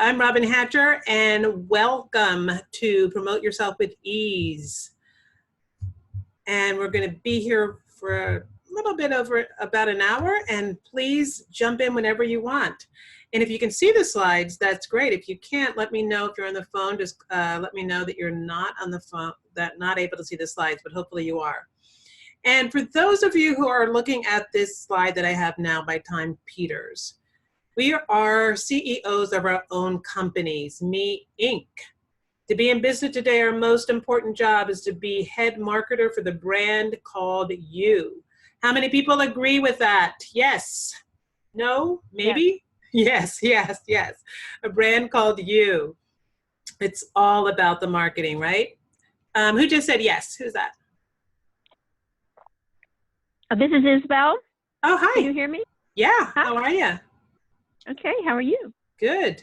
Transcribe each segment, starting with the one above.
I'm Robyn Hatcher, and welcome to Promote Yourself with Ease. And we're going to be here for a little bit over about an hour, and please jump in whenever you want. And if you can see the slides, that's great. If you can't, let me know. If you're on the phone, just let me know that you're not on the phone, that not able to see the slides, but hopefully you are. And for those of you who are looking at this slide that I have now by Time Peters, we are CEOs of our own companies, Me Inc. To be in business today, our most important job is to be head marketer for the brand called you. How many people agree with that? Yes? No? Maybe? Yes, yes, yes. A brand called you. It's all about the marketing, right? Who just said yes? Who's that? This is Isabel. Oh, hi. Can you hear me? Yeah. Hi. How are you? Okay. How are you? Good.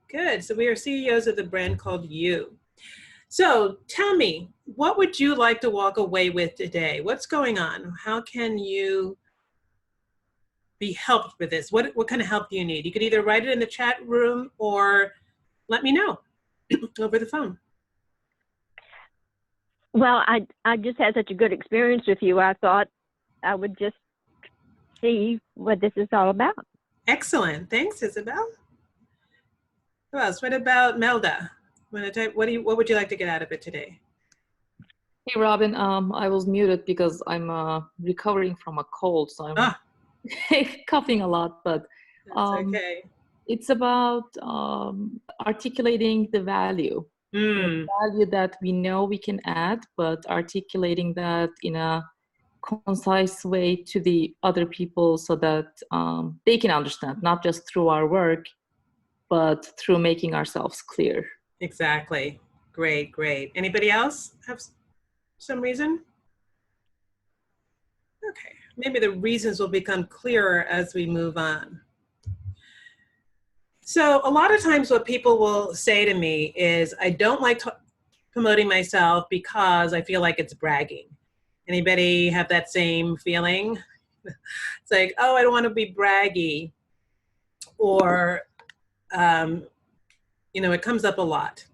Good. So we are CEOs of the brand called you. So tell me, what would you like to walk away with today? What's going on? How can you be helped with this? What kind of help do you need? You could either write it in the chat room or let me know over the phone. Well, I just had such a good experience with you. I thought I would just see what this is all about. Excellent. Thanks, Isabel. Who else? What about Melda? What would you like to get out of it today? Hey, Robyn. I was muted because I'm recovering from a cold, so I'm coughing a lot. But okay. It's about articulating the value. The value that we know we can add, but articulating that in a concise way to the other people so that they can understand, not just through our work, but through making ourselves clear. Exactly. Great, great. Anybody else have some reason? Okay. Maybe the reasons will become clearer as we move on. So a lot of times what people will say to me is, I don't like promoting myself because I feel like it's bragging. Anybody have that same feeling? It's like, oh, I don't want to be braggy. Or, it comes up a lot.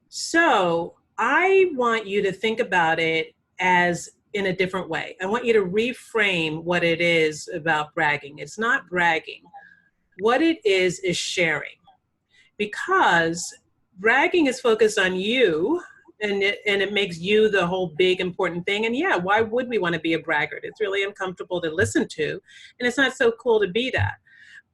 So I want you to think about it as in a different way. I want you to reframe what it is about bragging. It's not bragging. What it is sharing. Because bragging is focused on you, and it makes you the whole big important thing. And yeah, why would we want to be a braggart? It's really uncomfortable to listen to, and it's not so cool to be that.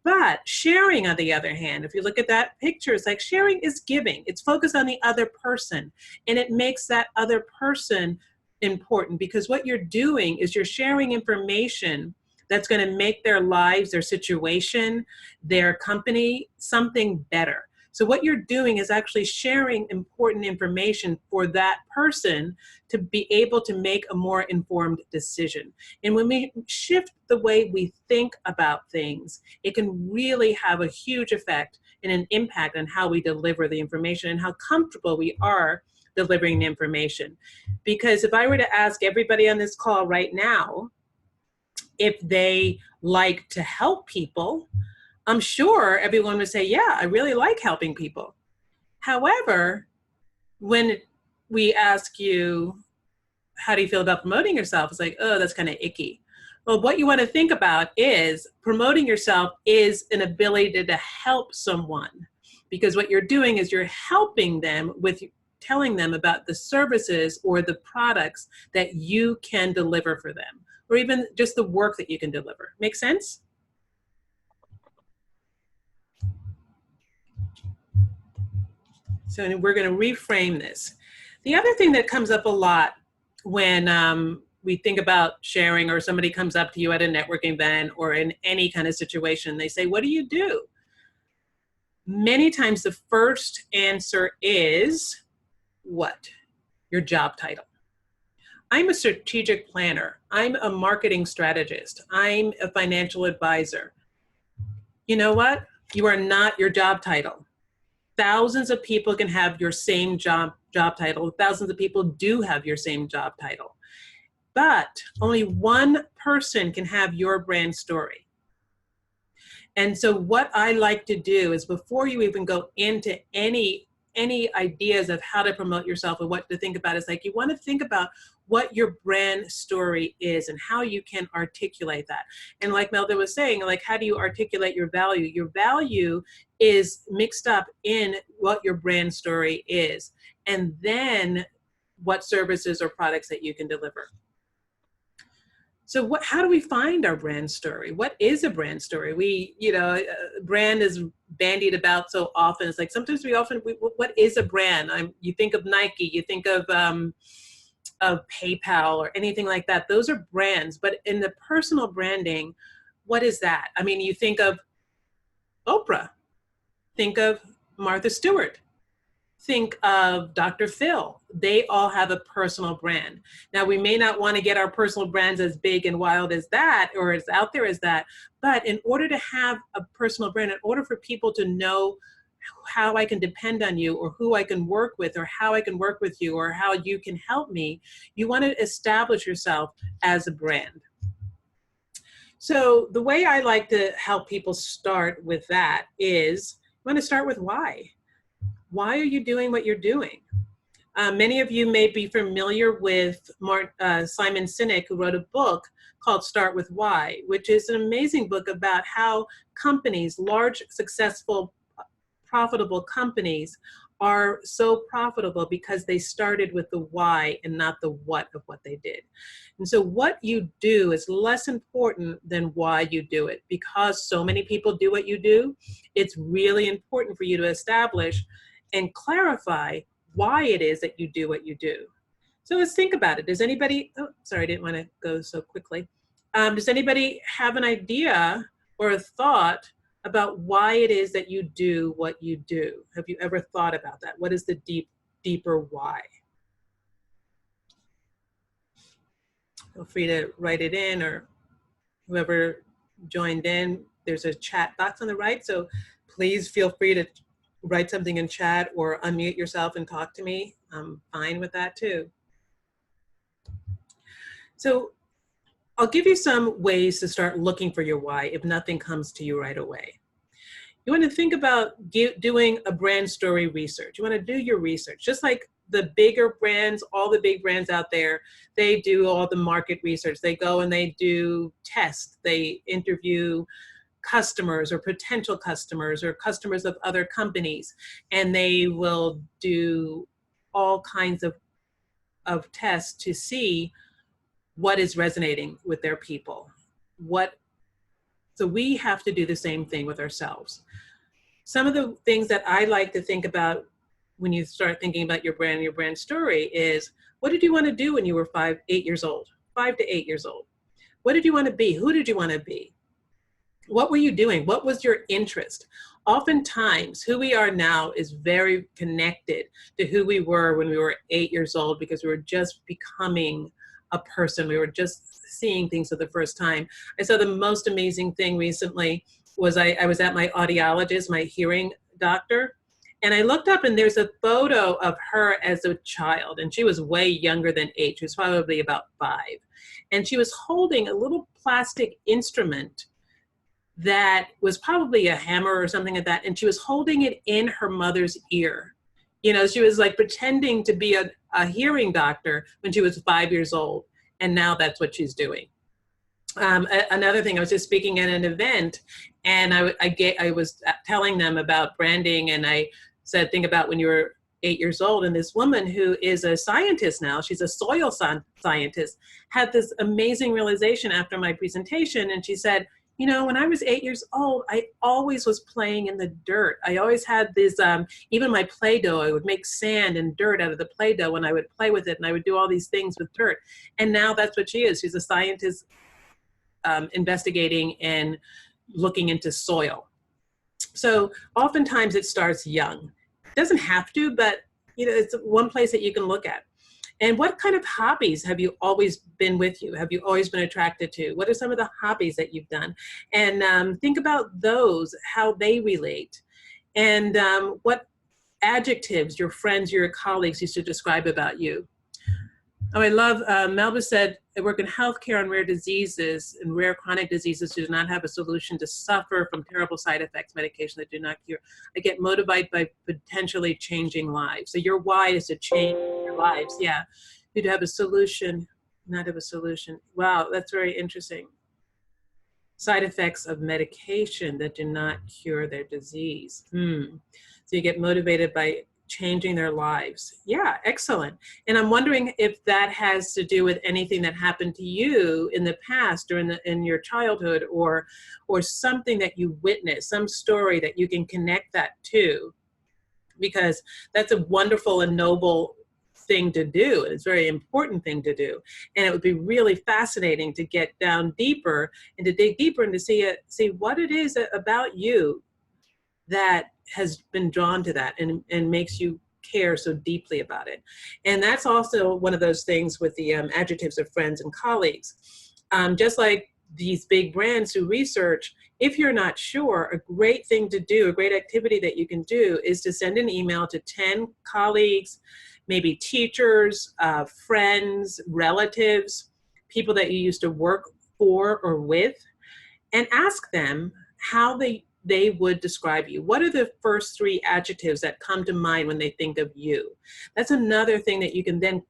But sharing, on the other hand, if you look at that picture, it's like sharing is giving. It's focused on the other person, and it makes that other person important, because what you're doing is you're sharing information that's going to make their lives, their situation, their company, something better. So what you're doing is actually sharing important information for that person to be able to make a more informed decision. And when we shift the way we think about things, it can really have a huge effect and an impact on how we deliver the information and how comfortable we are delivering the information. Because if I were to ask everybody on this call right now if they like to help people, I'm sure everyone would say, yeah, I really like helping people. However, when we ask you, how do you feel about promoting yourself? It's like, oh, that's kind of icky. Well, what you want to think about is promoting yourself is an ability to help someone, because what you're doing is you're helping them with telling them about the services or the products that you can deliver for them, or even just the work that you can deliver. Make sense? So we're going to reframe this. The other thing that comes up a lot when we think about sharing, or somebody comes up to you at a networking event or in any kind of situation, they say, what do you do? Many times the first answer is what? Your job title. I'm a strategic planner. I'm a marketing strategist. I'm a financial advisor. You know what? You are not your job title. Thousands of people can have your same job title. Thousands of people do have your same job title. But only one person can have your brand story. And so what I like to do is, before you even go into any ideas of how to promote yourself and what to think about, is like, you want to think about what your brand story is and how you can articulate that. And like Melda was saying, like, how do you articulate your value? Your value is mixed up in what your brand story is, and then what services or products that you can deliver. So how do we find our brand story? What is a brand story? We, brand is bandied about so often. It's like, sometimes what is a brand? You think of Nike, you think of PayPal or anything like that. Those are brands. But in the personal branding, what is that? I mean, you think of Oprah, think of Martha Stewart, think of Dr. Phil. They all have a personal brand. Now, we may not want to get our personal brands as big and wild as that, or as out there as that, but in order to have a personal brand, in order for people to know how I can depend on you, or who I can work with, or how I can work with you, or how you can help me, you want to establish yourself as a brand. So the way I like to help people start with that is, you want to start with why. Why are you doing what you're doing? Many of you may be familiar with Simon Sinek, who wrote a book called Start With Why, which is an amazing book about how companies, large, successful, profitable companies, are so profitable because they started with the why and not the what of what they did. And so what you do is less important than why you do it. Because so many people do what you do, it's really important for you to establish and clarify why it is that you do what you do. So let's think about it. Does anybody, oh, sorry, I didn't want to go so quickly. Does anybody have an idea or a thought about why it is that you do what you do? Have you ever thought about that? What is the deeper why? Feel free to write it in, or whoever joined in. There's a chat box on the right, so please feel free to write something in chat or unmute yourself and talk to me. I'm fine with that too. So I'll give you some ways to start looking for your why if nothing comes to you right away. You want to think about doing a brand story research. You want to do your research, just like the bigger brands, all the big brands out there, they do all the market research. They go and they do tests. They interview customers or potential customers or customers of other companies, and they will do all kinds of tests to see what is resonating with their people. So we have to do the same thing with ourselves. Some of the things that I like to think about when you start thinking about your brand and your brand story is, what did you want to do when you were 5 to 8 years old? What did you want to be? Who did you want to be? What were you doing? What was your interest? Oftentimes, who we are now is very connected to who we were when we were 8 years old, because we were just becoming a person. We were just seeing things for the first time. I saw the most amazing thing recently was I was at my audiologist, my hearing doctor, and I looked up and there's a photo of her as a child, and she was way younger than 8. She was probably about 5. And she was holding a little plastic instrument that was probably a hammer or something like that, and she was holding it in her mother's ear. You know, she was like pretending to be a hearing doctor when she was 5 years old, and now that's what she's doing. Another thing, I was just speaking at an event, and I was telling them about branding, and I said, think about when you were 8 years old, and this woman who is a scientist now, she's a soil scientist, had this amazing realization after my presentation, and she said, you know, when I was 8 years old, I always was playing in the dirt. I always had this, even my Play-Doh, I would make sand and dirt out of the Play-Doh, and I would play with it, and I would do all these things with dirt. And now that's what she is. She's a scientist investigating and looking into soil. So oftentimes it starts young. It doesn't have to, but you know, it's one place that you can look at. And what kind of hobbies have you always been with you? Have you always been attracted to? What are some of the hobbies that you've done? And think about those, how they relate. And what adjectives your friends, your colleagues used to describe about you. Oh, I love, Melba said, I work in healthcare on rare diseases, and rare chronic diseases do not have a solution to suffer from terrible side effects, medication that do not cure. I get motivated by potentially changing lives. So your why is to change your lives. Yeah. You'd have a solution, not have a solution. Wow, that's very interesting. Side effects of medication that do not cure their disease. So you get motivated by changing their lives. Yeah, excellent. And I'm wondering if that has to do with anything that happened to you in the past or in your childhood, or something that you witnessed, some story that you can connect that to, because that's a wonderful and noble thing to do. It's a very important thing to do. And it would be really fascinating to get down deeper and to dig deeper and to see what it is about you that has been drawn to that and makes you care so deeply about it. And that's also one of those things with the adjectives of friends and colleagues. Just like these big brands who research, if you're not sure, a great thing to do, a great activity that you can do is to send an email to 10 colleagues, maybe teachers, friends, relatives, people that you used to work for or with, and ask them how they would describe you. What are the first 3 adjectives that come to mind when they think of you? That's another thing that you can then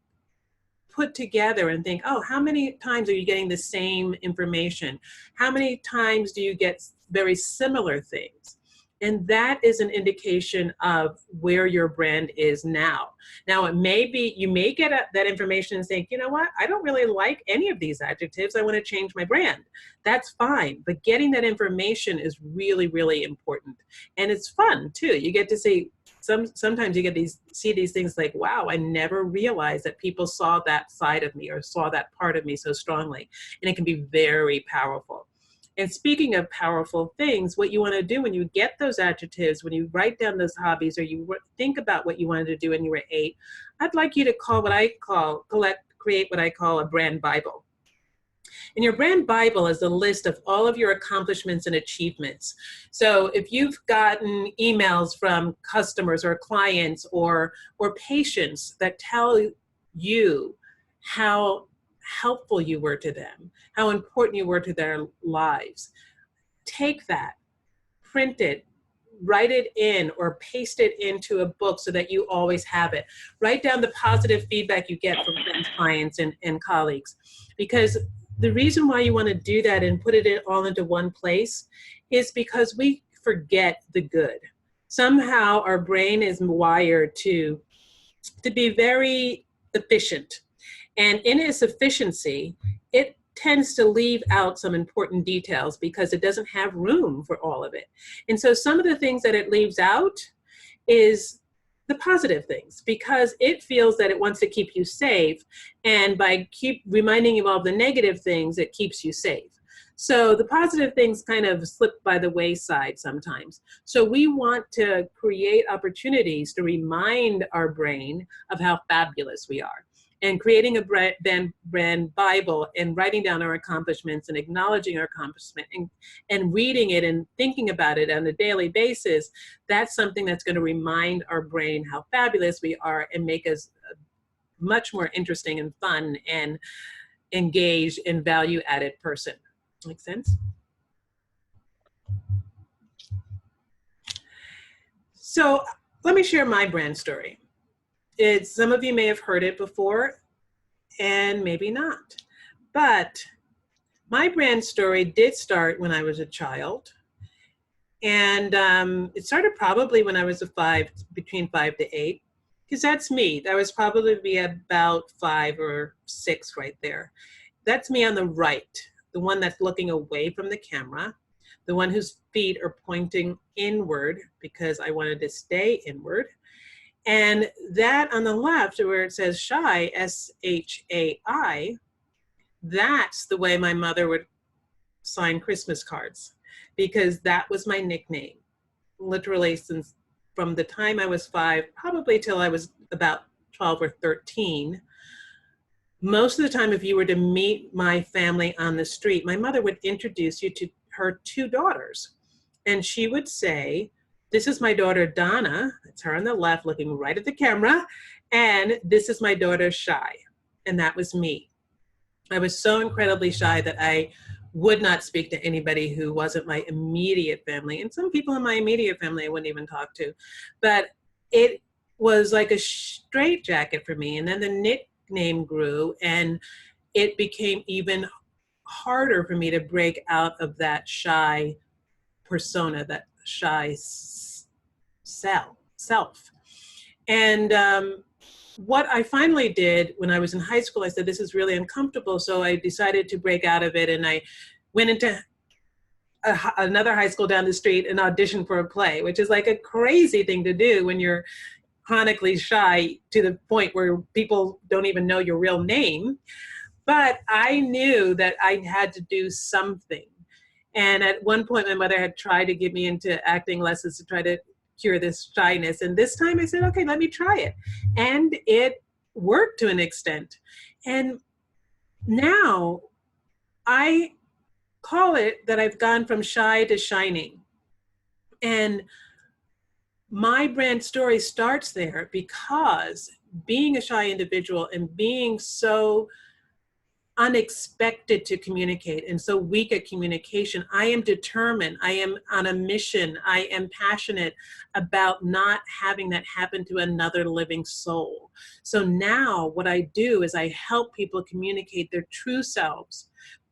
put together and think, oh, how many times are you getting the same information? How many times do you get very similar things? And that is an indication of where your brand is now. Now, it may be, you may get that information and think, you know what, I don't really like any of these adjectives. I want to change my brand. That's fine. But getting that information is really, really important. And it's fun too. You get to see, sometimes you get see these things like, wow, I never realized that people saw that side of me or saw that part of me so strongly. And it can be very powerful. And speaking of powerful things, what you want to do when you get those adjectives, when you write down those hobbies, or you think about what you wanted to do when you were 8, I'd like you to create what I call a brand Bible. And your brand Bible is a list of all of your accomplishments and achievements. So if you've gotten emails from customers or clients or patients that tell you how helpful you were to them, how important you were to their lives, take that, print it, write it in or paste it into a book so that you always have it. Write down the positive feedback you get from friends, clients, and colleagues. Because the reason why you want to do that and put it all into one place is because we forget the good. Somehow our brain is wired to be very efficient. And in its efficiency, it tends to leave out some important details because it doesn't have room for all of it. And so some of the things that it leaves out is the positive things, because it feels that it wants to keep you safe. And by keep reminding you of all the negative things, it keeps you safe. So the positive things kind of slip by the wayside sometimes. So we want to create opportunities to remind our brain of how fabulous we are. And creating a brand Bible and writing down our accomplishments and acknowledging our accomplishment and reading it and thinking about it on a daily basis, that's something that's going to remind our brain how fabulous we are and make us much more interesting and fun and engaged and value-added person. Make sense? So let me share my brand story. Some of you may have heard it before and maybe not, but my brand story did start when I was a child, and it started probably when I was between 5 to 8, because that's me. That was probably be about 5 or 6 right there. That's me on the right, the one that's looking away from the camera, the one whose feet are pointing inward because I wanted to stay inward. And that on the left, where it says Shai, S-H-A-I, that's the way my mother would sign Christmas cards, because that was my nickname, literally from the time I was 5, probably till I was about 12 or 13. Most of the time, if you were to meet my family on the street, my mother would introduce you to her 2 daughters. And she would say, this is my daughter, Donna. It's her on the left looking right at the camera. And this is my daughter, Shai. And that was me. I was so incredibly shy that I would not speak to anybody who wasn't my immediate family. And some people in my immediate family I wouldn't even talk to. But it was like a straitjacket for me. And then the nickname grew, and it became even harder for me to break out of that shy persona, that shy self. And what I finally did when I was in high school, I said, this is really uncomfortable. So I decided to break out of it. And I went into another high school down the street and auditioned for a play, which is like a crazy thing to do when you're chronically shy to the point where people don't even know your real name. But I knew that I had to do something. And at one point, my mother had tried to get me into acting lessons to try to cure this shyness. And this time I said, okay, let me try it. And it worked to an extent. And now I call it that I've gone from shy to shining. And my brand story starts there because being a shy individual and being so unexpected to communicate and so weak at communication, I am determined, I am on a mission, I am passionate about not having that happen to another living soul. So now what I do is I help people communicate their true selves,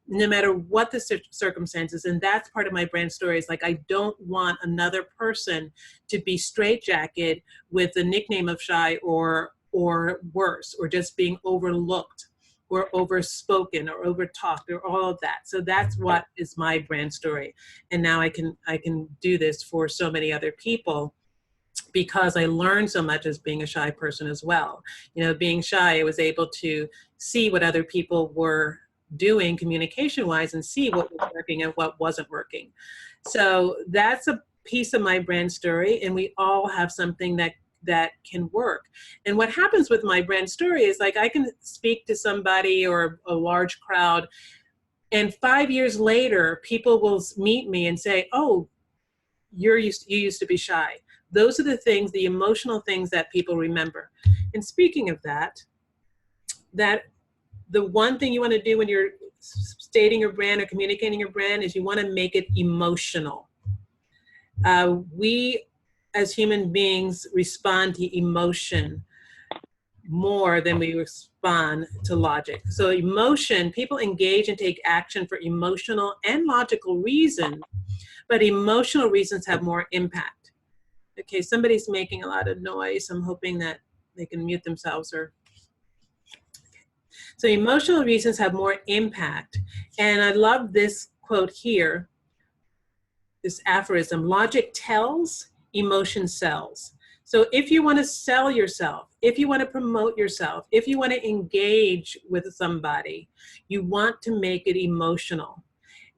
no matter what the circumstances. And that's part of my brand story, is like, I don't want another person to be straitjacketed with the nickname of shy or worse, or just being overlooked or overspoken or overtalked or all of that. So that's what is my brand story. And now I can do this for so many other people because I learned so much as being a shy person as well. You know, being shy, I was able to see what other people were doing communication wise and see what was working and what wasn't working. So that's a piece of my brand story, and we all have something that can work. And what happens with my brand story is, like, I can speak to somebody or a large crowd, and 5 years later, people will meet me and say, oh, you used to be shy. Those are the things, the emotional things that people remember. And speaking of that the one thing you want to do when you're stating your brand or communicating your brand is you want to make it emotional. We as human beings respond to emotion more than we respond to logic. So emotion, people engage and take action for emotional and logical reasons, but emotional reasons have more impact. Okay, somebody's making a lot of noise. I'm hoping that they can mute themselves. So emotional reasons have more impact. And I love this quote here, this aphorism: logic tells, emotion sells. So if you want to sell yourself, if you want to promote yourself, if you want to engage with somebody, you want to make it emotional.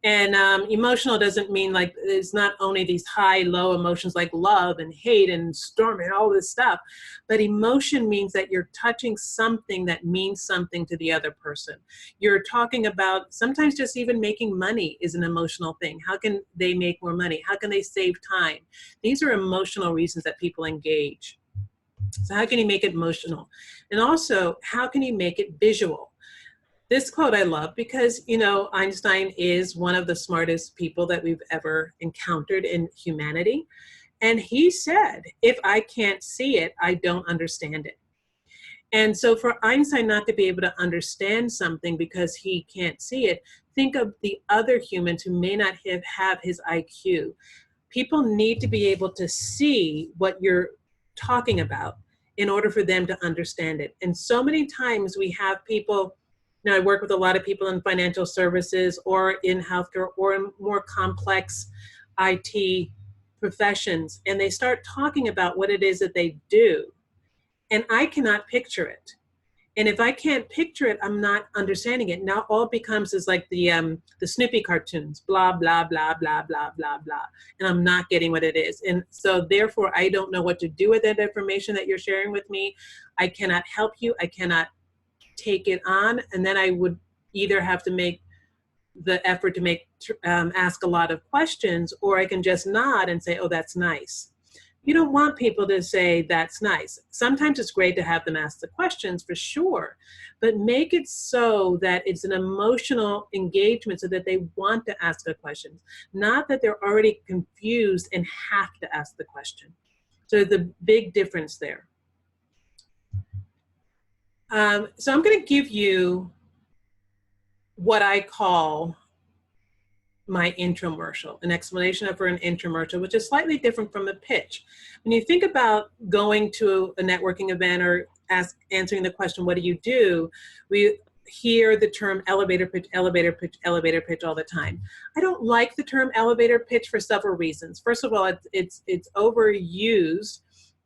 And emotional doesn't mean like, it's not only these high, low emotions like love and hate and storm and all this stuff, but emotion means that you're touching something that means something to the other person. You're talking about, sometimes just even making money is an emotional thing. How can they make more money? How can they save time? These are emotional reasons that people engage. So how can you make it emotional? And also, how can you make it visual? This quote I love because, you know, Einstein is one of the smartest people that we've ever encountered in humanity. And he said, if I can't see it, I don't understand it. And so for Einstein not to be able to understand something because he can't see it, think of the other humans who may not have his IQ. People need to be able to see what you're talking about in order for them to understand it. And so many times we have people, now I work with a lot of people in financial services or in healthcare or in more complex IT professions, and they start talking about what it is that they do, and I cannot picture it. And if I can't picture it, I'm not understanding it. Now all it becomes is like the Snoopy cartoons, blah, blah, blah, blah, blah, blah, blah. And I'm not getting what it is. And so therefore, I don't know what to do with that information that you're sharing with me. I cannot help you. I cannot take it on. And then I would either have to make the effort to ask a lot of questions, or I can just nod and say, oh, that's nice. You don't want people to say, that's nice. Sometimes it's great to have them ask the questions for sure, but make it so that it's an emotional engagement so that they want to ask the questions, not that they're already confused and have to ask the question. So the big difference there. So I'm going to give you what I call my intromercial, an explanation of an intromercial, which is slightly different from a pitch. When you think about going to a networking event or answering the question, what do you do? We hear the term elevator pitch, elevator pitch, elevator pitch all the time. I don't like the term elevator pitch for several reasons. First of all, it's overused.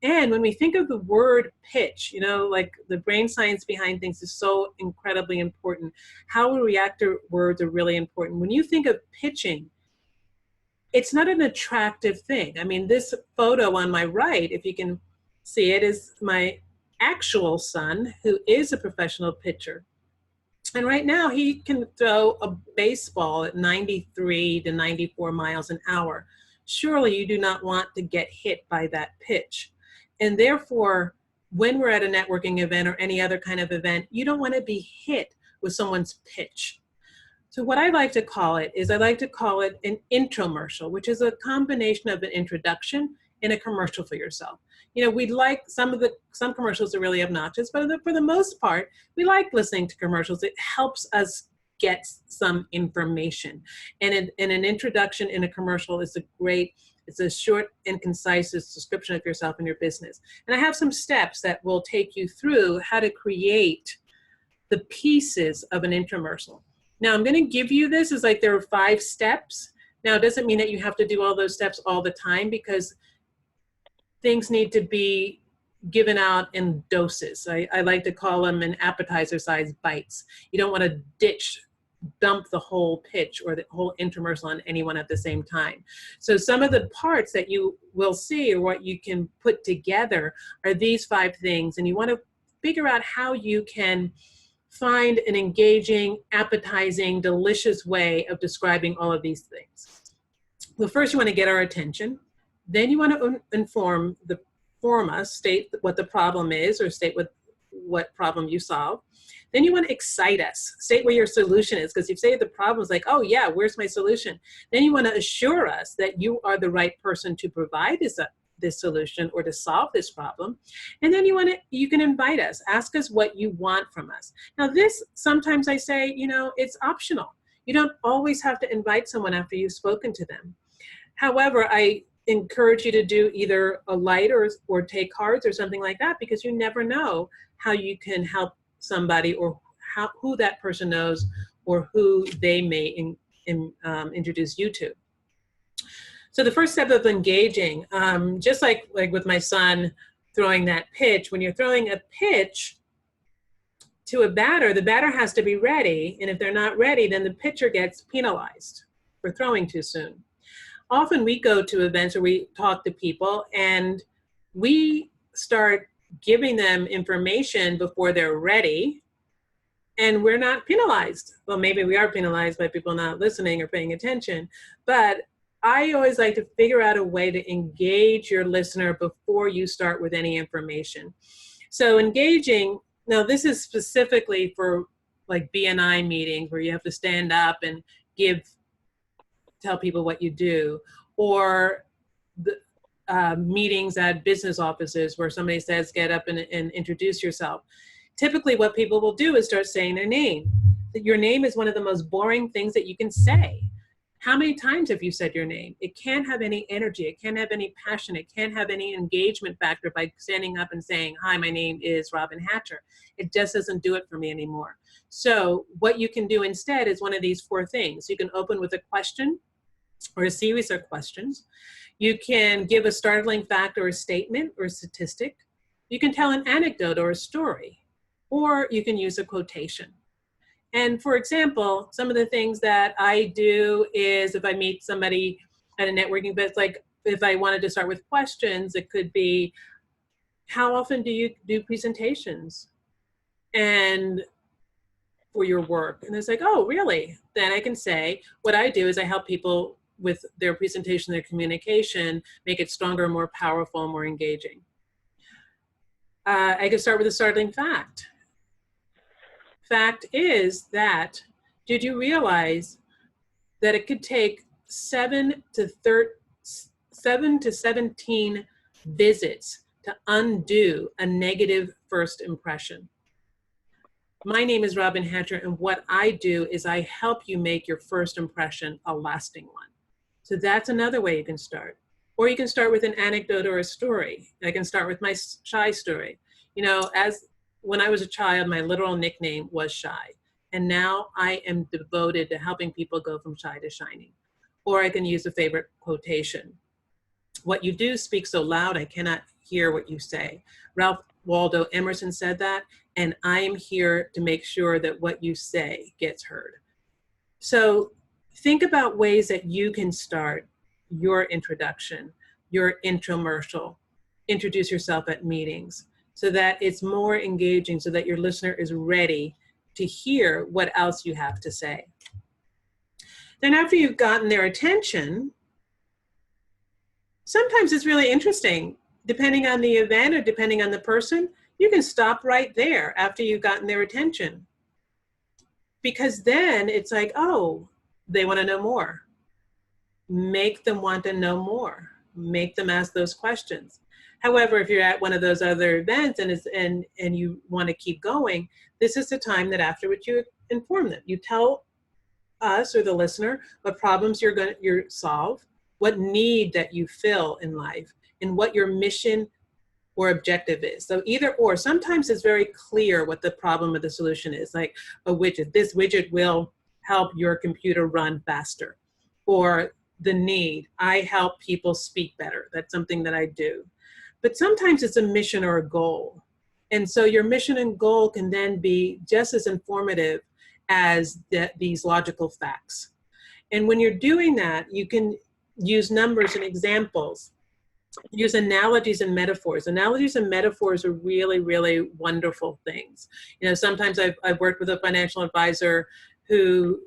And when we think of the word pitch, you know, like the brain science behind things is so incredibly important. How we react to words are really important. When you think of pitching, it's not an attractive thing. I mean, this photo on my right, if you can see it, is my actual son, who is a professional pitcher. And right now he can throw a baseball at 93 to 94 miles an hour. Surely you do not want to get hit by that pitch. And therefore, when we're at a networking event or any other kind of event, you don't want to be hit with someone's pitch. So what I like to call it is I like to call it an intromercial, which is a combination of an introduction and a commercial for yourself. You know, we'd like some commercials are really obnoxious, but for the most part, we like listening to commercials. It helps us get some information. And an introduction in a commercial is it's a short and concise description of yourself and your business. And I have some steps that will take you through how to create the pieces of an infomercial. Now I'm going to give you this as like there are 5 steps. Now it doesn't mean that you have to do all those steps all the time, because things need to be given out in doses. I like to call them in appetizer-sized bites. You don't want to dump the whole pitch or the whole infomercial on anyone at the same time. So some of the parts that you will see or what you can put together are these 5 things. And you want to figure out how you can find an engaging, appetizing, delicious way of describing all of these things. Well, first you want to get our attention. Then you want to inform us, state what the problem is or state what problem you solve. Then you want to excite us, state where your solution is, because if you say the problem is like, oh yeah, where's my solution? Then you want to assure us that you are the right person to provide this solution or to solve this problem. And then you can invite us, ask us what you want from us. Now this, sometimes I say, you know, it's optional. You don't always have to invite someone after you've spoken to them. However, I encourage you to do either a light or take cards or something like that, because you never know how you can help somebody or who that person knows or who they may introduce you to. So the first step of engaging, just like with my son throwing that pitch, when you're throwing a pitch to a batter, the batter has to be ready. And if they're not ready, then the pitcher gets penalized for throwing too soon. Often we go to events or we talk to people and we start giving them information before they're ready, and we're not penalized. Well, maybe we are penalized by people not listening or paying attention, but I always like to figure out a way to engage your listener before you start with any information. So engaging, now this is specifically for like BNI meetings where you have to stand up and tell people what you do, or the meetings at business offices where somebody says, get up and introduce yourself. Typically what people will do is start saying their name. Your name is one of the most boring things that you can say. How many times have you said your name? It can't have any energy. It can't have any passion. It can't have any engagement factor by standing up and saying, hi, my name is Robyn Hatcher. It just doesn't do it for me anymore. So what you can do instead is one of these 4 things. You can open with a question or a series of questions. You can give a startling fact or a statement or a statistic. You can tell an anecdote or a story, or you can use a quotation. And for example, some of the things that I do is if I meet somebody at a networking event, like if I wanted to start with questions, it could be, how often do you do presentations and for your work? And it's like, oh, really? Then I can say, what I do is I help people with their presentation, their communication, make it stronger, more powerful, more engaging. I can start with a startling fact. Fact is that, did you realize that it could take 7 to 17 visits to undo a negative first impression? My name is Robyn Hatcher, and what I do is I help you make your first impression a lasting one. So that's another way you can start. Or you can start with an anecdote or a story. I can start with my shy story. You know, when I was a child, my literal nickname was Shy. And now I am devoted to helping people go from shy to shining. Or I can use a favorite quotation. What you do speaks so loud, I cannot hear what you say. Ralph Waldo Emerson said that, and I'm here to make sure that what you say gets heard. So think about ways that you can start your introduction, your intromercial, introduce yourself at meetings, so that it's more engaging, so that your listener is ready to hear what else you have to say. Then after you've gotten their attention, sometimes it's really interesting, depending on the event or depending on the person, you can stop right there after you've gotten their attention. Because then it's like, oh, they want to know more. Make them want to know more. Make them ask those questions. However, if you're at one of those other events and you want to keep going, this is the time that afterwards you inform them. You tell us or the listener what problems you're solve, what need that you fill in life, and what your mission or objective is. So either or. Sometimes it's very clear what the problem or the solution is, like a widget. This widget will help your computer run faster. Or the need, I help people speak better. That's something that I do. But sometimes it's a mission or a goal. And so your mission and goal can then be just as informative as these logical facts. And when you're doing that, you can use numbers and examples, use analogies and metaphors. Analogies and metaphors are really, really wonderful things. You know, sometimes I've worked with a financial advisor who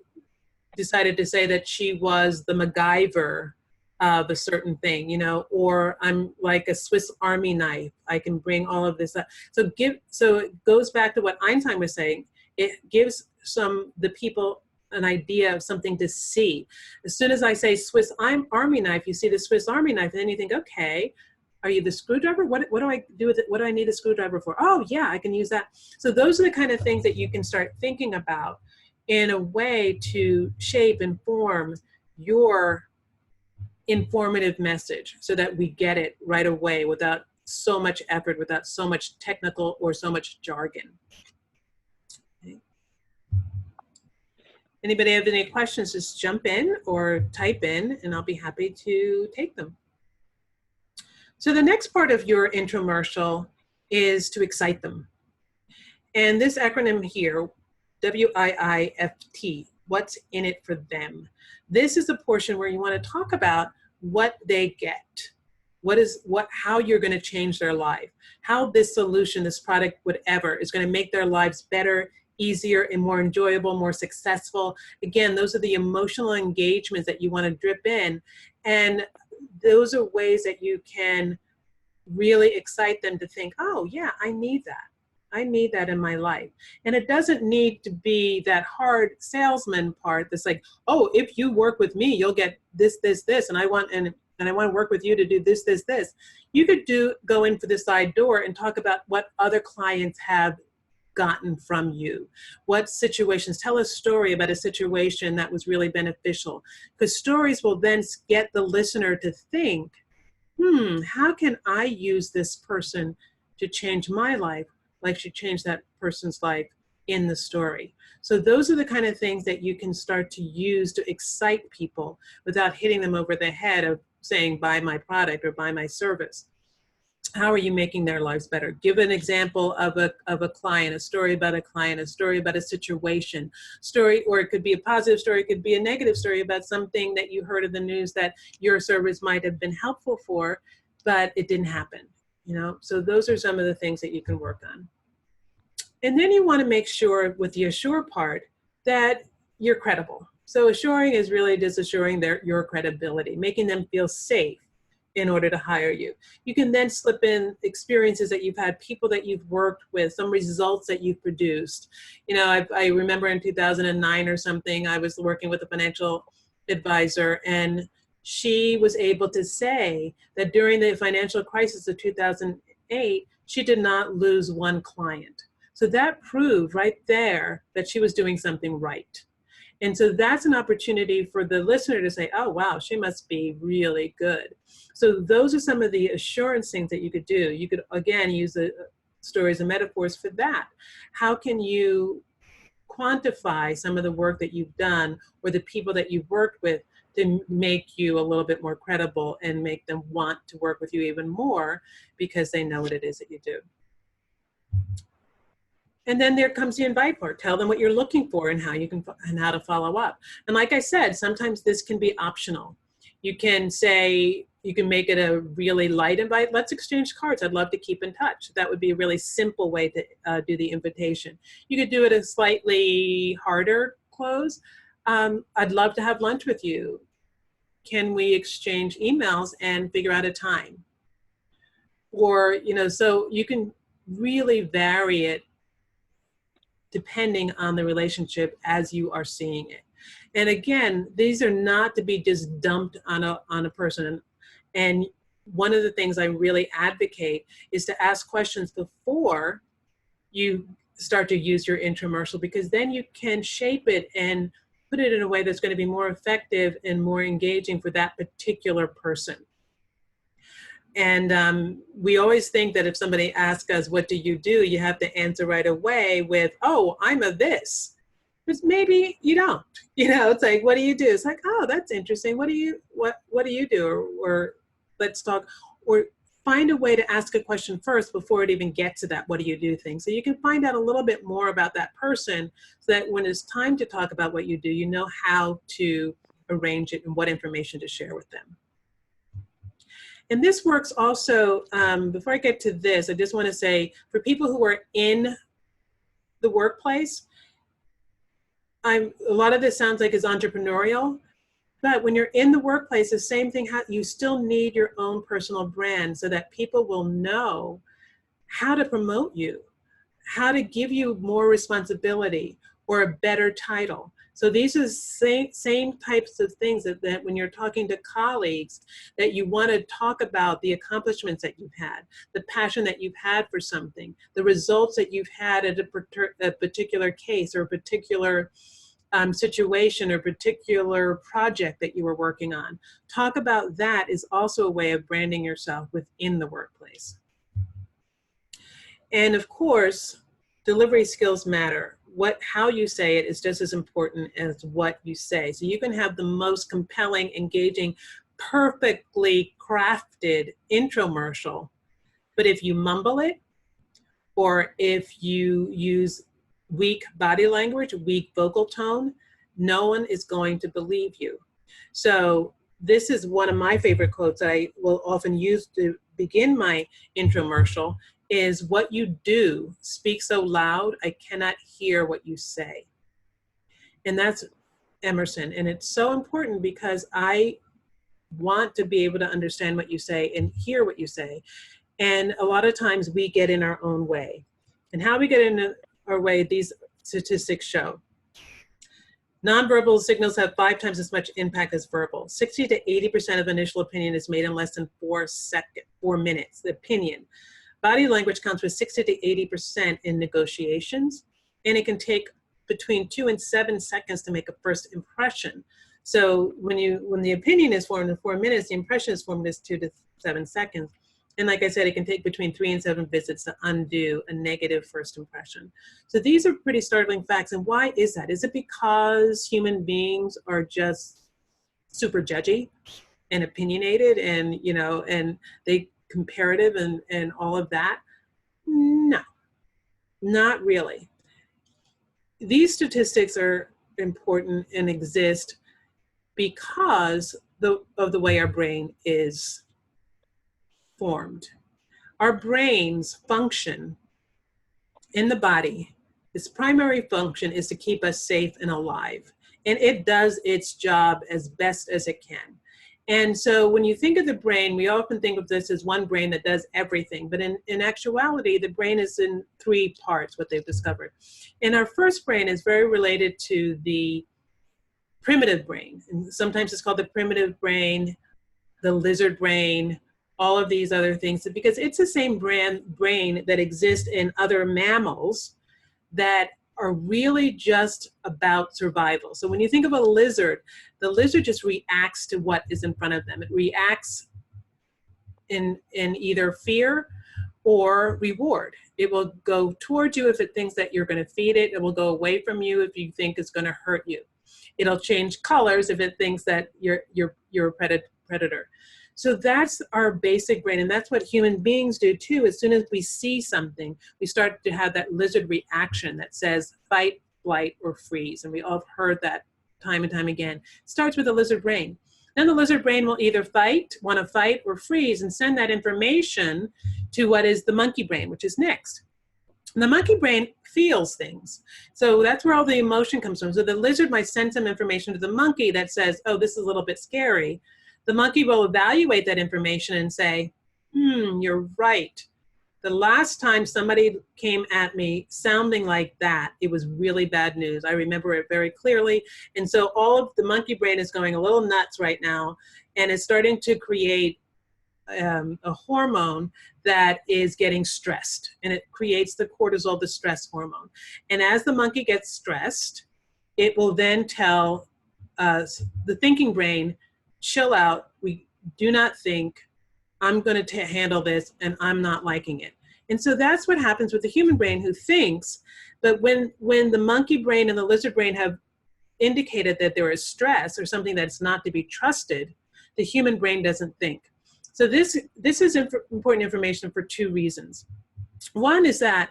decided to say that she was the MacGyver of a certain thing, you know, or I'm like a Swiss Army knife. I can bring all of this up. So it goes back to what Einstein was saying. It gives the people an idea of something to see. As soon as I say Swiss Army knife, you see the Swiss Army knife, and then you think, okay, are you the screwdriver? What do I do with it? What do I need a screwdriver for? Oh yeah, I can use that. So those are the kind of things that you can start thinking about in a way to shape and form your informative message so that we get it right away without so much effort, without so much technical or so much jargon. Okay. Anybody have any questions, just jump in or type in and I'll be happy to take them. So the next part of your infomercial is to excite them. And this acronym here, WIIFT, what's in it for them? This is the portion where you want to talk about what they get. How you're going to change their life, how this solution, this product, whatever, is going to make their lives better, easier, and more enjoyable, more successful. Again, those are the emotional engagements that you want to drip in. And those are ways that you can really excite them to think, oh yeah, I need that. I need that in my life. And it doesn't need to be that hard salesman part that's like, oh, if you work with me, you'll get this, this, this, and I want to work with you to do this, this, this. You could go in for the side door and talk about what other clients have gotten from you. What situations, tell a story about a situation that was really beneficial. Because stories will then get the listener to think, how can I use this person to change my life like she changed that person's life in the story? So those are the kind of things that you can start to use to excite people without hitting them over the head of saying, buy my product or buy my service. How are you making their lives better? Give an example of a client, a story about a client, a story about a situation, or it could be a positive story, it could be a negative story about something that you heard in the news that your service might have been helpful for, but it didn't happen. You know, so those are some of the things that you can work on. And then you want to make sure with the assure part that you're credible. So assuring is really just assuring your credibility, making them feel safe in order to hire you. You can then slip in experiences that you've had, people that you've worked with, some results that you've produced. You know, I remember in 2009 or something, I was working with a financial advisor, and she was able to say that during the financial crisis of 2008, she did not lose one client. So that proved right there that she was doing something right. And so that's an opportunity for the listener to say, oh, wow, she must be really good. So those are some of the assurance things that you could do. You could, again, use the stories and metaphors for that. How can you quantify some of the work that you've done or the people that you've worked with to make you a little bit more credible and make them want to work with you even more because they know what it is that you do? And then there comes the invite part. Tell them what you're looking for and how you can and how to follow up. And like I said, sometimes this can be optional. You can say, you can make it a really light invite. Let's exchange cards. I'd love to keep in touch. That would be a really simple way to do the invitation. You could do it a slightly harder close. I'd love to have lunch with you. Can we exchange emails and figure out a time? Or, you know, so you can really vary it depending on the relationship as you are seeing it. And again, these are not to be just dumped on a person. And one of the things I really advocate is to ask questions before you start to use your intramural, because then you can shape it and put it in a way that's going to be more effective and more engaging for that particular person. And we always think that if somebody asks us, what do? You have to answer right away with, oh, I'm a this. But maybe you don't. You know, it's like, what do you do? It's like, oh, that's interesting. What do you do? Or let's talk. Or find a way to ask a question first before it even gets to that what do you do thing. So you can find out a little bit more about that person so that when it's time to talk about what you do, you know how to arrange it and what information to share with them. And this works also, before I get to this, I just want to say, for people who are in the workplace, a lot of this sounds like it's entrepreneurial, but when you're in the workplace, the same thing, you still need your own personal brand so that people will know how to promote you, how to give you more responsibility or a better title. So these are the same types of things that when you're talking to colleagues, that you want to talk about the accomplishments that you've had, the passion that you've had for something, the results that you've had at a particular case or a particular situation or particular project that you were working on. Talk about that is also a way of branding yourself within the workplace. And of course, delivery skills matter. How you say it is just as important as what you say. So you can have the most compelling, engaging, perfectly crafted intromercial, but if you mumble it, or if you use weak body language, weak vocal tone, no one is going to believe you. So this is one of my favorite quotes I will often use to begin my intromercial, is what you do speak so loud, I cannot hear what you say. And that's Emerson. And it's so important because I want to be able to understand what you say and hear what you say. And a lot of times we get in our own way. And how we get in our way, these statistics show. Nonverbal signals have 5 times as much impact as verbal. 60 to 80% of initial opinion is made in less than 4 minutes, the opinion. Body language counts for 60 to 80% in negotiations, and it can take between 2 and 7 seconds to make a first impression. So when the opinion is formed in 4 minutes, the impression is formed in 2 to 7 seconds. And like I said, it can take between 3 and 7 visits to undo a negative first impression. So these are pretty startling facts. And why is that? Is it because human beings are just super judgy and opinionated and, you know, and they comparative and all of that? No, not really. These statistics are important and exist because of the way our brain is formed. Our brains function in the body. Its primary function is to keep us safe and alive. and it does its job as best as it can. And so when you think of the brain, we often think of this as one brain that does everything. But in actuality, the brain is in three parts, what they've discovered. And our first brain is very related to the primitive brain. And sometimes it's called the primitive brain, the lizard brain, all of these other things, because it's the same brain that exists in other mammals that are really just about survival. So when you think of a lizard, the lizard just reacts to what is in front of them. It reacts in either fear or reward. It will go towards you if it thinks that you're going to feed it. It will go away from you if you think it's going to hurt you. It'll change colors if it thinks that you're a predator. So that's our basic brain, and that's what human beings do too. As soon as we see something, we start to have that lizard reaction that says fight, flight, or freeze. And we all have heard that time and time again. It starts with the lizard brain. Then the lizard brain will either want to fight, or freeze, and send that information to what is the monkey brain, which is next. And the monkey brain feels things. So that's where all the emotion comes from. So the lizard might send some information to the monkey that says, oh, this is a little bit scary. The monkey will evaluate that information and say, you're right. The last time somebody came at me sounding like that, it was really bad news. I remember it very clearly. And so all of the monkey brain is going a little nuts right now, and it's starting to create a hormone that is getting stressed, and it creates the cortisol, the stress hormone. And as the monkey gets stressed, it will then tell the thinking brain, chill out, we do not think, I'm going to handle this, and I'm not liking it. And so that's what happens with the human brain, who thinks. But when the monkey brain and the lizard brain have indicated that there is stress or something that's not to be trusted, the human brain doesn't think. So this is important information for two reasons. One is that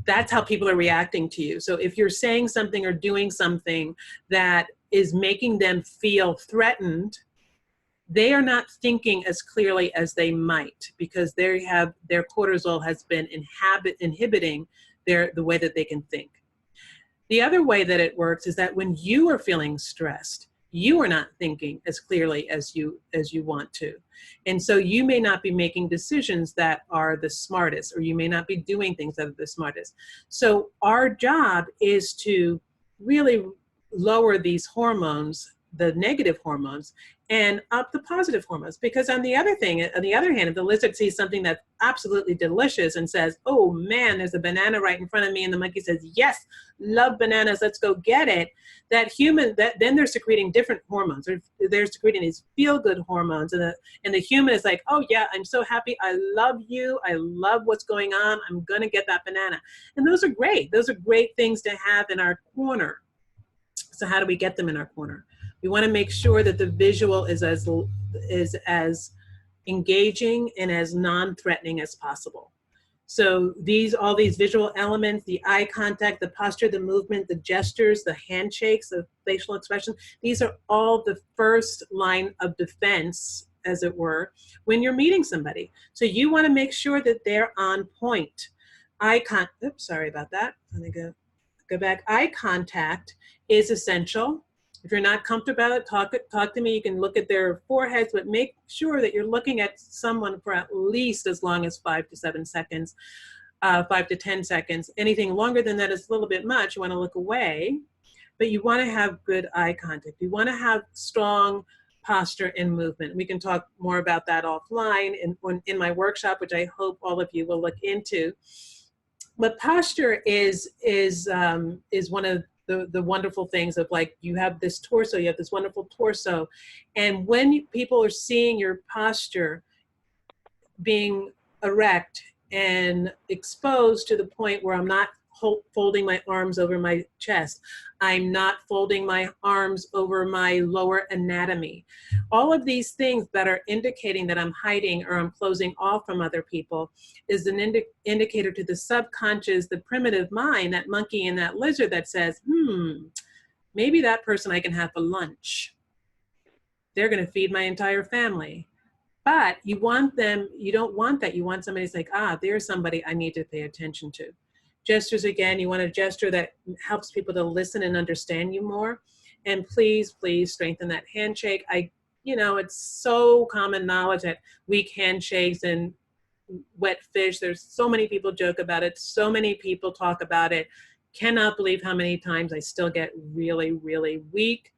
that's how people are reacting to you. So if you're saying something or doing something that is making them feel threatened, they are not thinking as clearly as they might, because their cortisol has been inhibiting the way that they can think. The other way that it works is that when you are feeling stressed, you are not thinking as clearly as you want to. And so you may not be making decisions that are the smartest, or you may not be doing things that are the smartest. So our job is to really lower these hormones, the negative hormones, and up the positive hormones. Because on the other hand, if the lizard sees something that's absolutely delicious and says, oh man, there's a banana right in front of me, and the monkey says, yes, love bananas, let's go get it, then they're secreting different hormones. They're secreting these feel-good hormones, and the human is like, oh yeah, I'm so happy, I love you, I love what's going on, I'm gonna get that banana. And those are great. Those are great things to have in our corner. So how do we get them in our corner? We want to make sure that the visual is as engaging and as non-threatening as possible. So all these visual elements, the eye contact, the posture, the movement, the gestures, the handshakes, the facial expression, these are all the first line of defense, as it were, when you're meeting somebody. So you want to make sure that they're on point. Sorry about that. Let me go back. Eye contact is essential. If you're not comfortable about it, talk to me. You can look at their foreheads, but make sure that you're looking at someone for at least as long as 5 to 7 seconds, 5 to 10 seconds. Anything longer than that is a little bit much. You want to look away, but you want to have good eye contact. You want to have strong posture and movement. We can talk more about that offline in my workshop, which I hope all of you will look into. But posture is one of the wonderful things of, like, you have this torso, you have this wonderful torso. And when people are seeing your posture being erect and exposed to the point where I'm not folding my arms over my chest, I'm not folding my arms over my lower anatomy. All of these things that are indicating that I'm hiding or I'm closing off from other people is an indicator to the subconscious, the primitive mind, that monkey and that lizard, that says, maybe that person I can have for lunch. They're going to feed my entire family. But you don't want that. You want somebody who's like, there's somebody I need to pay attention to. Gestures, again, you want a gesture that helps people to listen and understand you more. And please, please strengthen that handshake. It's so common knowledge that weak handshakes and wet fish, there's so many people joke about it. So many people talk about it. Cannot believe how many times I still get really, really weak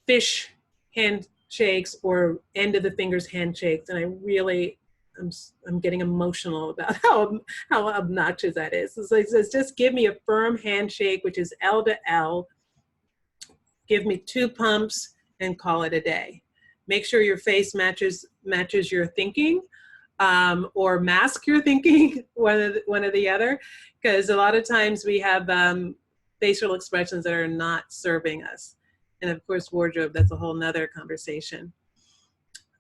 fish handshakes or end of the fingers handshakes. And I'm getting emotional about how obnoxious that is. It's like, just give me a firm handshake, which is L to L. Give me 2 pumps and call it a day. Make sure your face matches your thinking, or mask your thinking, one or the other, because a lot of times we have facial expressions that are not serving us. And of course, wardrobe, that's a whole nother conversation.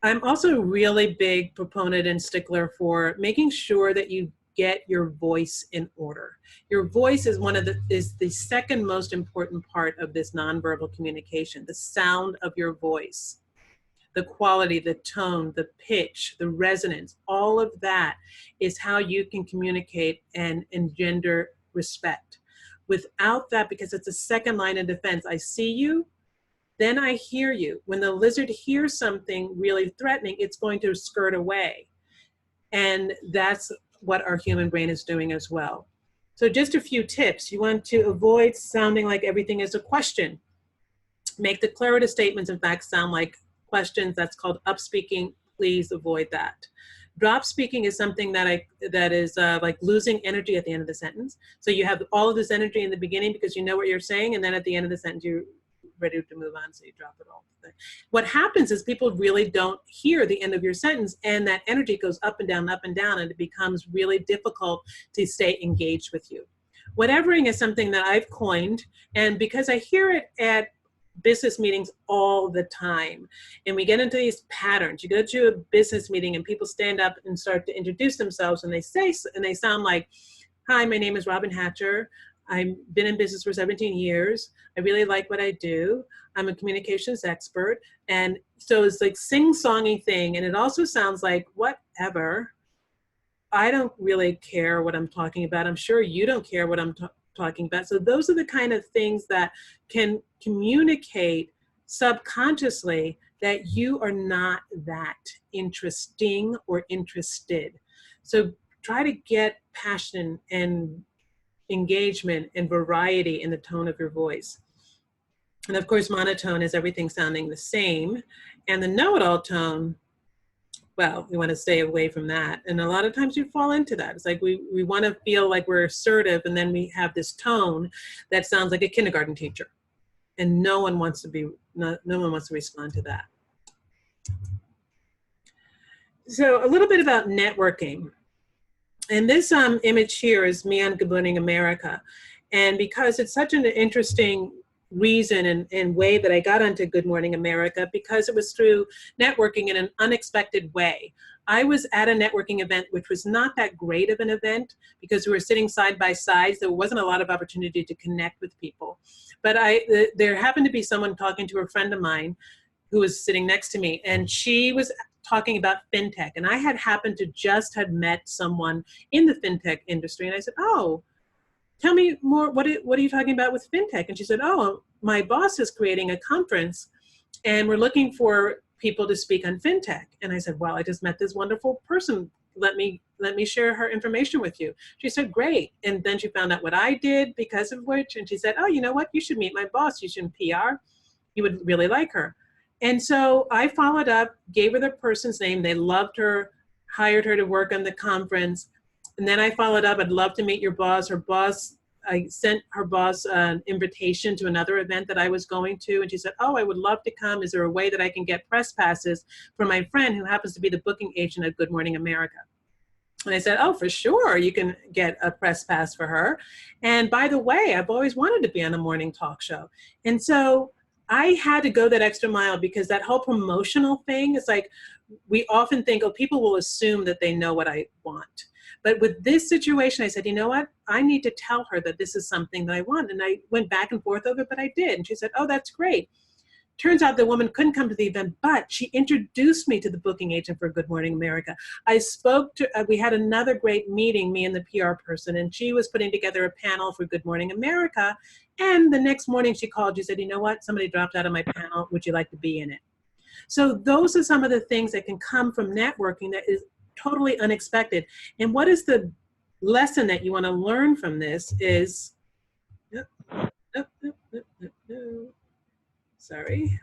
I'm also a really big proponent and stickler for making sure that you get your voice in order. Your voice is the second most important part of this nonverbal communication, the sound of your voice. The quality, the tone, the pitch, the resonance, all of that is how you can communicate and engender respect. Without that, because it's a second line of defense, I see you, then I hear you. When the lizard hears something really threatening, it's going to skirt away. And that's what our human brain is doing as well. So just a few tips. You want to avoid sounding like everything is a question. Make declarative statements, in fact, sound like questions. That's called upspeaking. Please avoid that. Drop speaking is something that is like losing energy at the end of the sentence. So you have all of this energy in the beginning because you know what you're saying, and then at the end of the sentence you're ready to move on, so you drop it all. What happens is people really don't hear the end of your sentence, and that energy goes up and down, and it becomes really difficult to stay engaged with you. Whatevering is something that I've coined, and because I hear it at business meetings all the time, and we get into these patterns. You go to a business meeting and people stand up and start to introduce themselves, and they sound like, "Hi, my name is Robyn Hatcher. I've been in business for 17 years. I really like what I do. I'm a communications expert." And so it's like sing-songy thing, and it also sounds like, whatever. I don't really care what I'm talking about. I'm sure you don't care what I'm talking about. So those are the kind of things that can communicate subconsciously that you are not that interesting or interested. So try to get passion and engagement and variety in the tone of your voice. And of course, monotone is everything sounding the same. And the know-it-all tone, well, we want to stay away from that. And a lot of times you fall into that. It's like we want to feel like we're assertive, and then we have this tone that sounds like a kindergarten teacher. And no one wants to respond to that. So a little bit about networking. And this image here is me on Good Morning America. And because it's such an interesting reason and way that I got onto Good Morning America, because it was through networking in an unexpected way. I was at a networking event, which was not that great of an event because we were sitting side by side. So there wasn't a lot of opportunity to connect with people. But there happened to be someone talking to a friend of mine who was sitting next to me, and she was talking about fintech. And I happened to just had met someone in the fintech industry. And I said, "Oh, tell me more, what are you talking about with fintech?" And she said, "Oh, my boss is creating a conference and we're looking for people to speak on fintech." And I said, "Well, I just met this wonderful person. Let me share her information with you." She said, "Great." And then she found out what I did, because of which, and she said, "Oh, you know what? You should meet my boss. She's in PR. You would really like her." And so I followed up, gave her the person's name. They loved her, hired her to work on the conference. And then I followed up, "I'd love to meet your boss." I sent her boss an invitation to another event that I was going to. And she said, "Oh, I would love to come. Is there a way that I can get press passes for my friend who happens to be the booking agent at Good Morning America?" And I said, "Oh, for sure. You can get a press pass for her. And by the way, I've always wanted to be on a morning talk show." And so I had to go that extra mile, because that whole promotional thing is like, we often think, oh, people will assume that they know what I want. But with this situation, I said, "You know what? I need to tell her that this is something that I want." And I went back and forth over it, but I did. And she said, "Oh, that's great. Turns out the woman couldn't come to the event, but she introduced me to the booking agent for Good Morning America. I spoke to, we had another great meeting, me and the PR person, and she was putting together a panel for Good Morning America. And the next morning she called, she said, you know what, somebody dropped out of my panel, would you like to be in it? So those are some of the things that can come from networking that is totally unexpected. And what is the lesson that you want to learn from this is, sorry,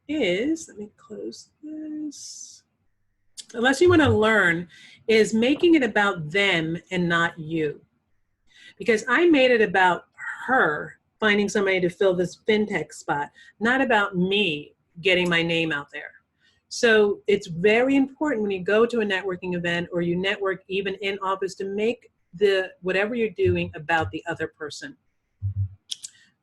is, let me close this. The lesson you want to learn is making it about them and not you. Because I made it about her finding somebody to fill this fintech spot, not about me getting my name out there. So it's very important when you go to a networking event or you network even in office to make the whatever you're doing about the other person.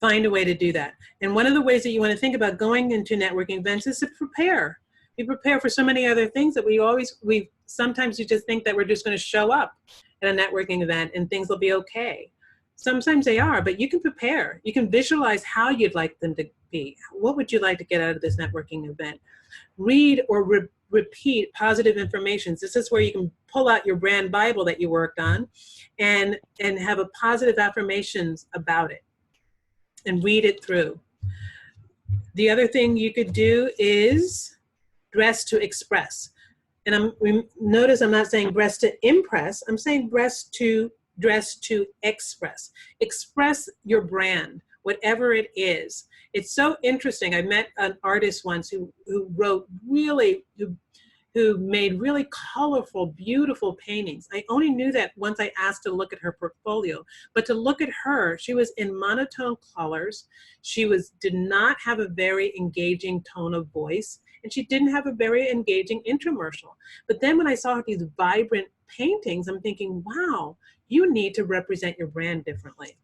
Find a way to do that. And one of the ways that you want to think about going into networking events is to prepare. We prepare for so many other things that sometimes you just think that we're just going to show up at a networking event and things will be okay. Sometimes they are, but you can prepare. You can visualize how you'd like them to be. What would you like to get out of this networking event? Read or repeat positive information. This is where you can pull out your brand Bible that you worked on and have a positive affirmations about it and read it through. The other thing you could do is dress to express. And notice I'm not saying dress to impress, I'm saying dress to express. Express your brand, whatever it is. It's so interesting. I met an artist once who made really colorful, beautiful paintings. I only knew that once I asked to look at her portfolio. But to look at her, she was in monotone colors. She did not have a very engaging tone of voice, and she didn't have a very engaging infomercial. But then when I saw these vibrant paintings, I'm thinking, wow, you need to represent your brand differently.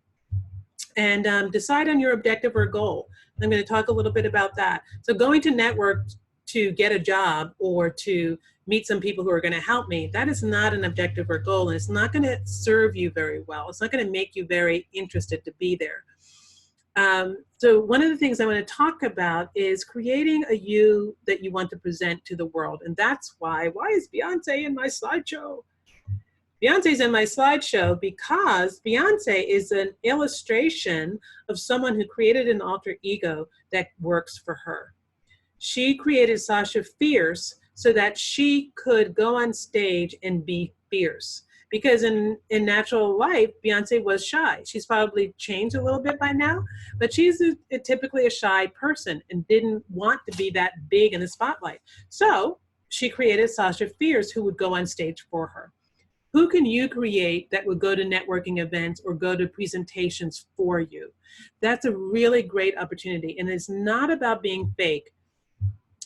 And decide on your objective or goal. I'm going to talk a little bit about that. So going to network to get a job or to meet some people who are going to help me, that is not an objective or goal, and it's not going to serve you very well. It's not going to make you very interested to be there. So one of the things I want to talk about is creating a you that you want to present to the world. And that's why is Beyonce in my slideshow? Beyonce's in my slideshow because Beyonce is an illustration of someone who created an alter ego that works for her. She created Sasha Fierce so that she could go on stage and be fierce. Because in natural life, Beyonce was shy. She's probably changed a little bit by now, but she's typically a shy person and didn't want to be that big in the spotlight. So she created Sasha Fierce who would go on stage for her. Who can you create that would go to networking events or go to presentations for you? That's a really great opportunity. And it's not about being fake.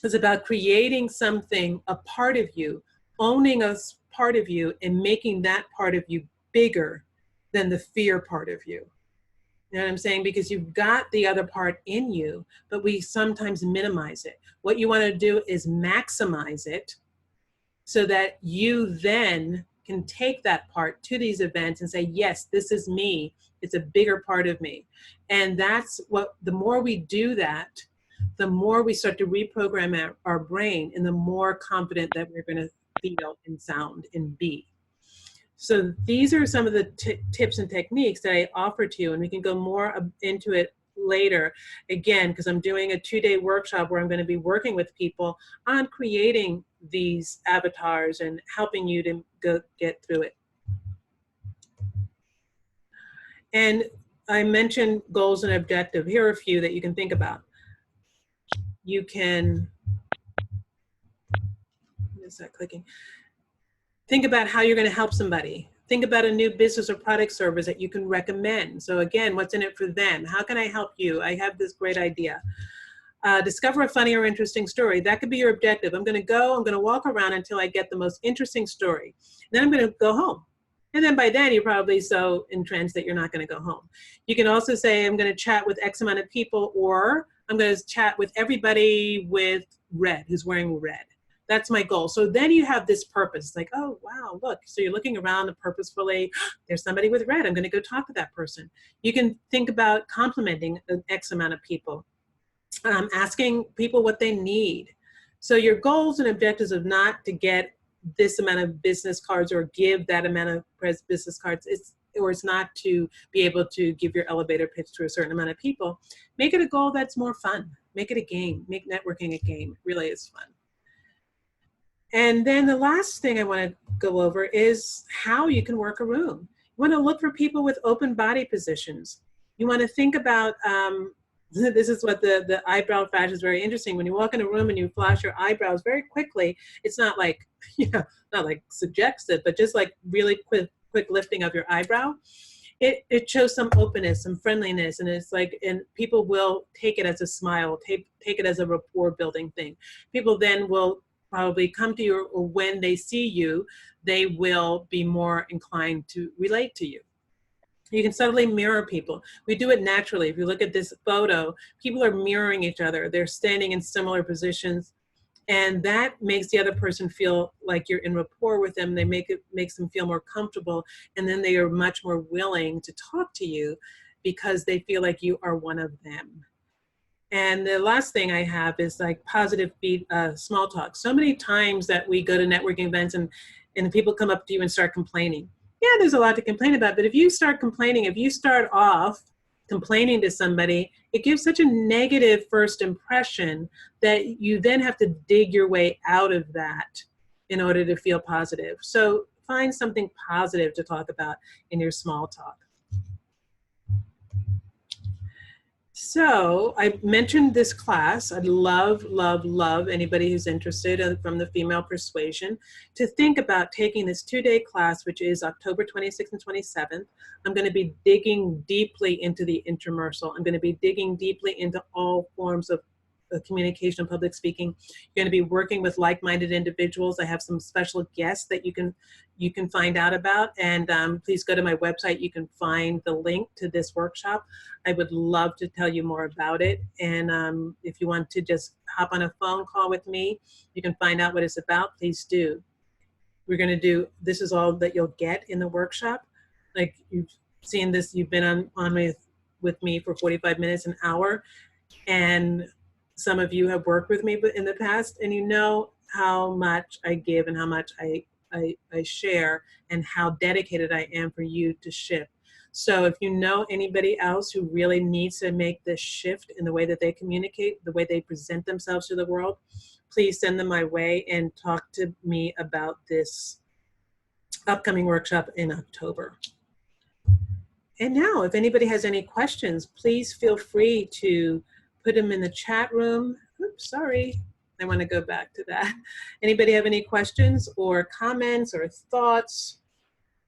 It's about creating something, a part of you, owning a part of you and making that part of you bigger than the fear part of you. You know what I'm saying? Because you've got the other part in you, but we sometimes minimize it. What you want to do is maximize it so that you then can take that part to these events and say, yes, this is me. It's a bigger part of me. And that's what, the more we do that, the more we start to reprogram our brain and the more confident that we're going to feel and sound and be. So these are some of the tips and techniques that I offer to you, and we can go more into it later, again, because I'm doing a 2-day workshop where I'm going to be working with people on creating these avatars and helping you to go get through it. And I mentioned goals and objective. Here are a few that you can think about. You can, is that clicking? Think about how you're going to help somebody. Think about a new business or product service that you can recommend. So again, what's in it for them? How can I help you? I have this great idea. Discover a funny or interesting story. That could be your objective. I'm going to walk around until I get the most interesting story. Then I'm going to go home. And then by then, you're probably so entranced that you're not going to go home. You can also say, I'm going to chat with X amount of people, or I'm going to chat with everybody with red, who's wearing red. That's my goal. So then you have this purpose. It's like, oh, wow, look. So you're looking around and purposefully, there's somebody with red. I'm going to go talk to that person. You can think about complimenting an X amount of people. asking people what they need. So your goals and objectives of not to get this amount of business cards or give that amount of business cards, it's not to be able to give your elevator pitch to a certain amount of people. Make it a goal that's more fun. Make it a game. Make networking a game. It really is fun. And then the last thing I want to go over is how you can work a room. You want to look for people with open body positions. You want to think about, this is what the eyebrow flash is very interesting. When you walk in a room and you flash your eyebrows very quickly, it's not like, not like suggestive, but just like really quick lifting of your eyebrow. It shows some openness, some friendliness, and it's like, and people will take it as a smile, take it as a rapport building thing. People then will probably come to you, or when they see you, they will be more inclined to relate to you. You can subtly mirror people. We do it naturally. If you look at this photo, people are mirroring each other. They're standing in similar positions, and that makes the other person feel like you're in rapport with them. Makes them feel more comfortable, and then they are much more willing to talk to you because they feel like you are one of them. And the last thing I have is like positive small talk. So many times that we go to networking events and people come up to you and start complaining. Yeah, there's a lot to complain about, but if you start complaining, if you start off complaining to somebody, it gives such a negative first impression that you then have to dig your way out of that in order to feel positive. So find something positive to talk about in your small talk. So I mentioned this class. I'd love, love, love anybody who's interested from the female persuasion to think about taking this 2-day class, which is October 26th and 27th. I'm going to be digging deeply into the intramural. I'm going to be digging deeply into all forms of communication and public speaking. You're going to be working with like-minded individuals. I have some special guests that you can find out about, and please go to my website. You can find the link to this workshop. I would love to tell you more about it, and if you want to just hop on a phone call with me, you can find out what it's about. Please do. We're going to do, this is all that you'll get in the workshop. Like you've seen this, you've been on with me for 45 minutes, an hour, and some of you have worked with me in the past, and you know how much I give and how much I share and how dedicated I am for you to shift. So if you know anybody else who really needs to make this shift in the way that they communicate, the way they present themselves to the world, please send them my way and talk to me about this upcoming workshop in October. And now, if anybody has any questions, please feel free to put them in the chat room. Oops, sorry. I want to go back to that. Anybody have any questions or comments or thoughts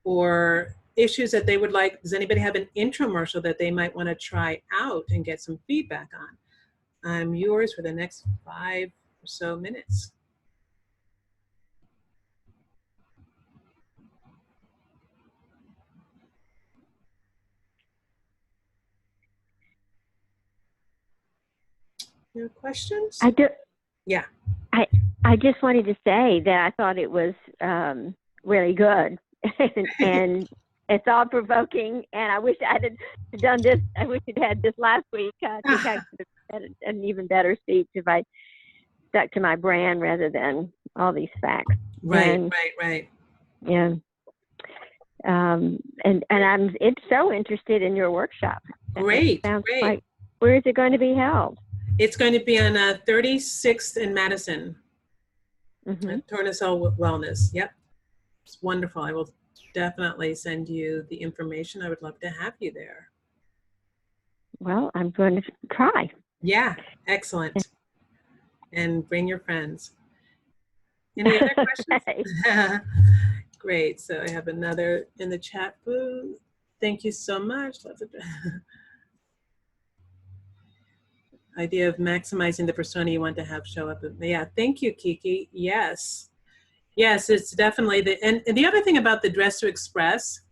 or issues that they would like? Does anybody have an intramural that they might want to try out and get some feedback on? I'm yours for the next 5 or so minutes. No questions? I do. Yeah. I just wanted to say that I thought it was really good and it's thought-provoking, and I wish I had done this. I wish I'd had this last week. I think I could have had an even better speech if I stuck to my brand rather than all these facts. Right. Yeah. And I'm so interested in your workshop. Great. Like, where is it going to be held? It's going to be on 36th in Madison. Tornasol Wellness. Yep. It's wonderful. I will definitely send you the information. I would love to have you there. Well, I'm going to try. Yeah. Excellent. And bring your friends. Any other questions? Great. So I have another in the chat booth. Thank you so much. Idea of maximizing the persona you want to have show up. Yeah, thank you, Kiki. Yes, it's definitely and the other thing about the Dress to Express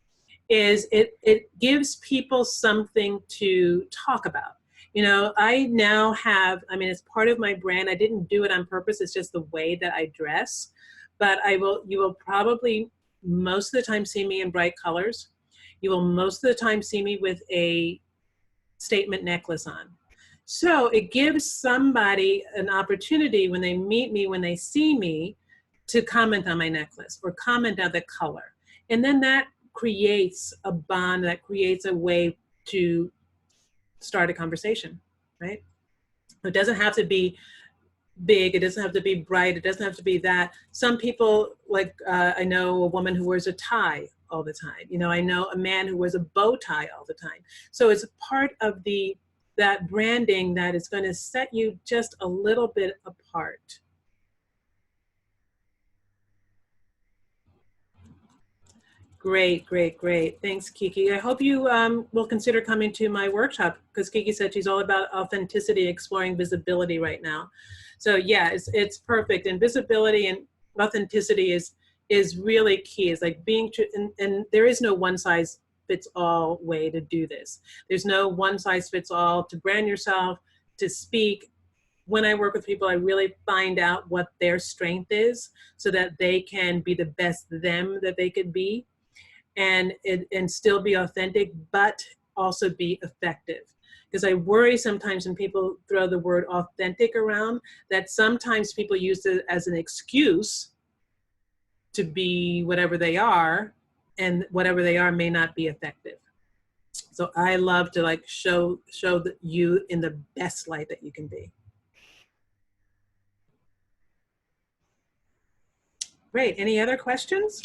is it gives people something to talk about. You know, I now have, I mean, it's part of my brand. I didn't do it on purpose. It's just the way that I dress. But you will probably most of the time see me in bright colors. You will most of the time see me with a statement necklace on. So it gives somebody an opportunity when they meet me, when they see me, to comment on my necklace or comment on the color. And then that creates a bond, that creates a way to start a conversation, right? It doesn't have to be big, it doesn't have to be bright, it doesn't have to be that. Some people, like I know a woman who wears a tie all the time. You know, I know a man who wears a bow tie all the time. So it's part of that branding that is going to set you just a little bit apart. Great, great, great. Thanks, Kiki. I hope you will consider coming to my workshop, because Kiki said she's all about authenticity, exploring visibility right now. So yeah, it's perfect. And visibility and authenticity is really key. It's like being true, and there is no one size fits all way to do this. There's no one size fits all to brand yourself, to speak. When I work with people, I really find out what their strength is so that they can be the best them that they could be. And still be authentic, but also be effective. Because I worry sometimes when people throw the word authentic around, that sometimes people use it as an excuse to be whatever they are, and whatever they are may not be effective. So I love to like show you in the best light that you can be. Great. Any other questions?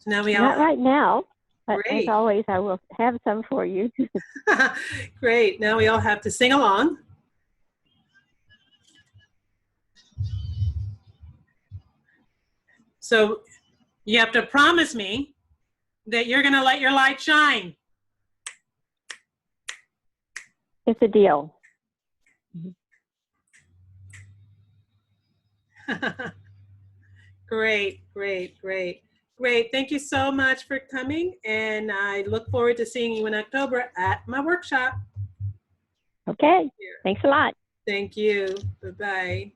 Now we Not right now, but Great. as always, I will have some for you. Great. Now we all have to sing along. So you have to promise me that you're going to let your light shine. It's a deal. Great, great, great. Great. Thank you so much for coming. And I look forward to seeing you in October at my workshop. Okay. Thanks a lot. Thank you. Bye-bye.